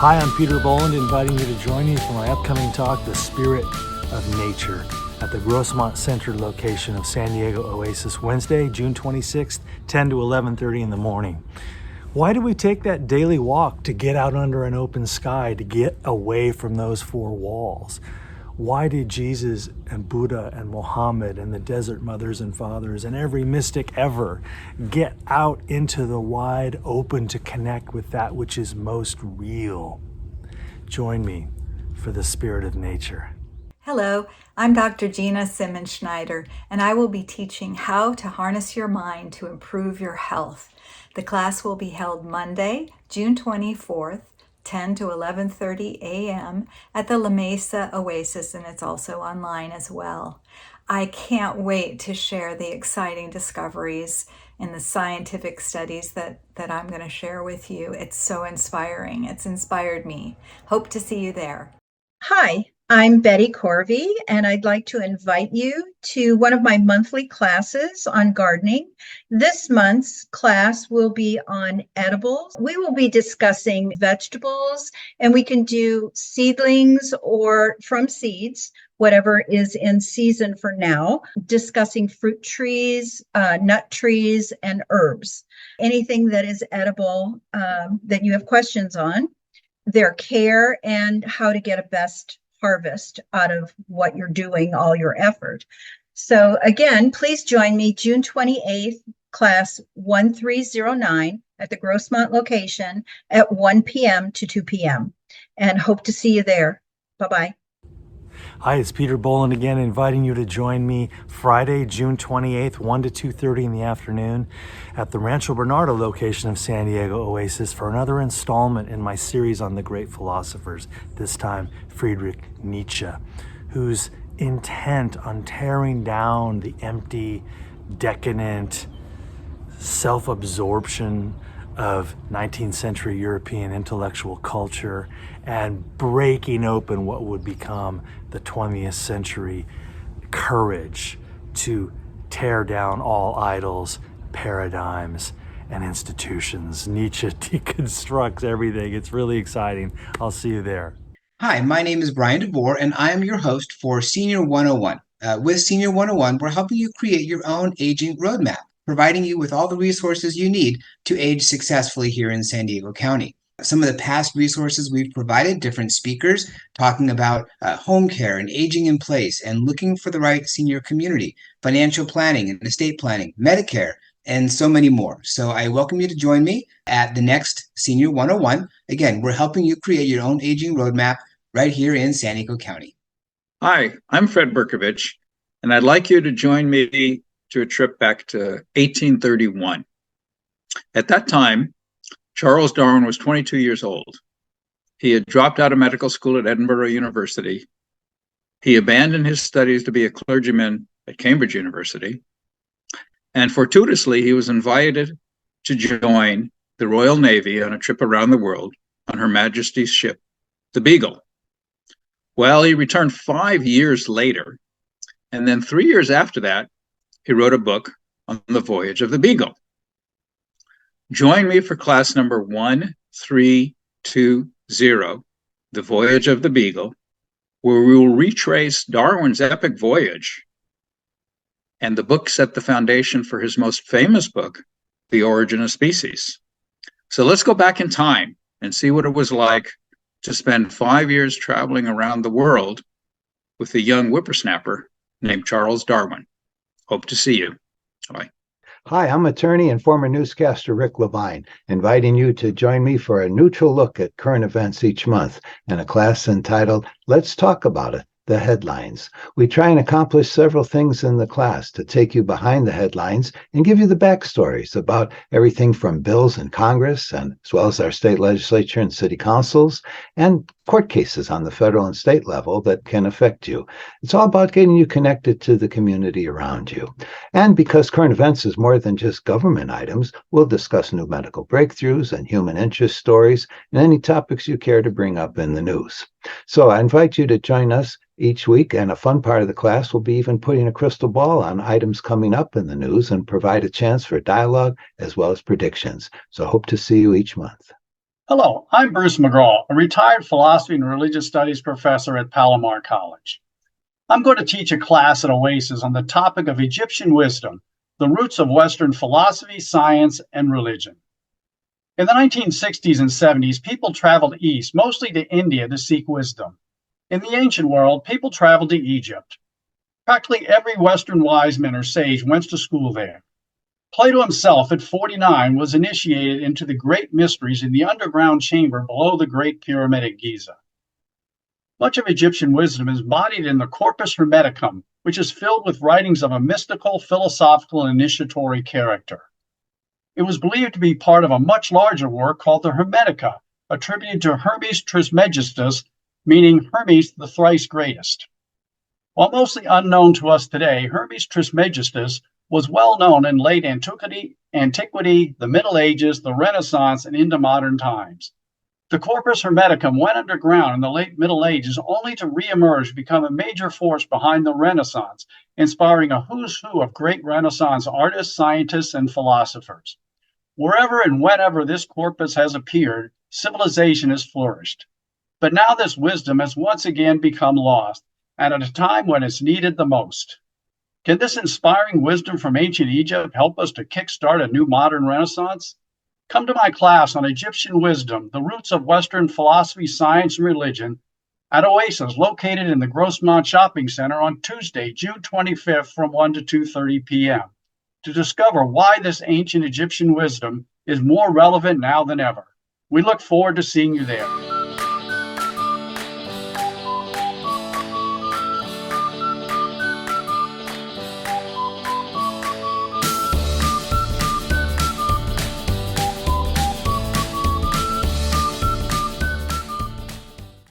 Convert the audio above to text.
Hi, I'm Peter Boland, inviting you to join me for my upcoming talk, The Spirit of Nature, at the Grossmont Center location of San Diego Oasis, Wednesday, June 26th, 10 to 11:30 in the morning. Why do we take that daily walk? To get out under an open sky, to get away from those four walls. Why did Jesus and Buddha and Muhammad and the desert mothers and fathers and every mystic ever get out into the wide open to connect with that which is most real? Join me for the Spirit of Nature. Hello, I'm Dr. Gina Simmons-Schneider, and I will be teaching how to harness your mind to improve your health. The class will be held Monday, June 24th, 10 to 11:30 a.m. at the La Mesa Oasis, and it's also online as well. I can't wait to share the exciting discoveries in the scientific studies that I'm going to share with you. It's so inspiring. It's inspired me. Hope to see you there. Hi, I'm Betty Corvey, and I'd like to invite you to one of my monthly classes on gardening. This month's class will be on edibles. We will be discussing vegetables, and we can do seedlings or from seeds, whatever is in season for now, discussing fruit trees, nut trees, and herbs. Anything that is edible that you have questions on, their care, and how to get a best harvest out of what you're doing, all your effort. So again, please join me June 28th, class 1309 at the Grossmont location at 1 p.m. to 2 p.m. and hope to see you there. Bye-bye. Hi, it's Peter Boland again, inviting you to join me Friday, June 28th, 1 to 2:30 in the afternoon at the Rancho Bernardo location of San Diego Oasis for another installment in my series on the great philosophers, this time Friedrich Nietzsche, whose intent on tearing down the empty, decadent self-absorption of 19th century European intellectual culture and breaking open what would become the 20th century courage to tear down all idols, paradigms, and institutions. Nietzsche deconstructs everything. It's really exciting. I'll see you there. Hi, my name is Brian DeVore, and I am your host for Senior 101. With Senior 101, we're helping you create your own aging roadmap, providing you with all the resources you need to age successfully here in San Diego County. Some of the past resources we've provided, different speakers talking about home care and aging in place and looking for the right senior community, financial planning and estate planning, Medicare, and so many more. So I welcome you to join me at the next Senior 101. Again, we're helping you create your own aging roadmap right here in San Diego County. Hi, I'm Fred Berkovich, and I'd like you to join me to a trip back to 1831. At that time, Charles Darwin was 22 years old. He had dropped out of medical school at Edinburgh University. He abandoned his studies to be a clergyman at Cambridge University. And fortuitously, he was invited to join the Royal Navy on a trip around the world on Her Majesty's ship, the Beagle. Well, he returned 5 years later, and then 3 years after that, he wrote a book on the Voyage of the Beagle. Join me for class number 1320, The Voyage of the Beagle, where we will retrace Darwin's epic voyage. And the book set the foundation for his most famous book, The Origin of Species. So let's go back in time and see what it was like to spend 5 years traveling around the world with a young whippersnapper named Charles Darwin. Hope to see you. Bye. Hi, I'm attorney and former newscaster Rick Levine, inviting you to join me for a neutral look at current events each month in a class entitled Let's Talk About It, the Headlines. We try and accomplish several things in the class to take you behind the headlines and give you the backstories about everything from bills in Congress, and as well as our state legislature and city councils, and court cases on the federal and state level that can affect you. It's all about getting you connected to the community around you. And because current events is more than just government items, we'll discuss new medical breakthroughs and human interest stories and any topics you care to bring up in the news. So I invite you to join us each week, and a fun part of the class will be even putting a crystal ball on items coming up in the news and provide a chance for dialogue as well as predictions. So hope to see you each month. Hello, I'm Bruce McGraw, a retired philosophy and religious studies professor at Palomar College. I'm going to teach a class at Oasis on the topic of Egyptian wisdom, the roots of Western philosophy, science, and religion. In the 1960s and 70s, people traveled east, mostly to India, to seek wisdom. In the ancient world, people traveled to Egypt. Practically every Western wise man or sage went to school there. Plato himself, at 49, was initiated into the great mysteries in the underground chamber below the Great Pyramid at Giza. Much of Egyptian wisdom is embodied in the Corpus Hermeticum, which is filled with writings of a mystical, philosophical, and initiatory character. It was believed to be part of a much larger work called the Hermetica, attributed to Hermes Trismegistus, meaning Hermes the thrice greatest. While mostly unknown to us today, Hermes Trismegistus was well known in late antiquity, the Middle Ages, the Renaissance, and into modern times. The Corpus Hermeticum went underground in the late Middle Ages only to reemerge and become a major force behind the Renaissance, inspiring a who's who of great Renaissance artists, scientists, and philosophers. Wherever and whenever this corpus has appeared, civilization has flourished. But now this wisdom has once again become lost, and at a time when it's needed the most. Can this inspiring wisdom from ancient Egypt help us to kickstart a new modern Renaissance? Come to my class on Egyptian wisdom, the roots of Western philosophy, science, and religion at Oasis, located in the Grossmont Shopping Center on Tuesday, June 25th from 1 to 2:30 p.m. to discover why this ancient Egyptian wisdom is more relevant now than ever. We look forward to seeing you there.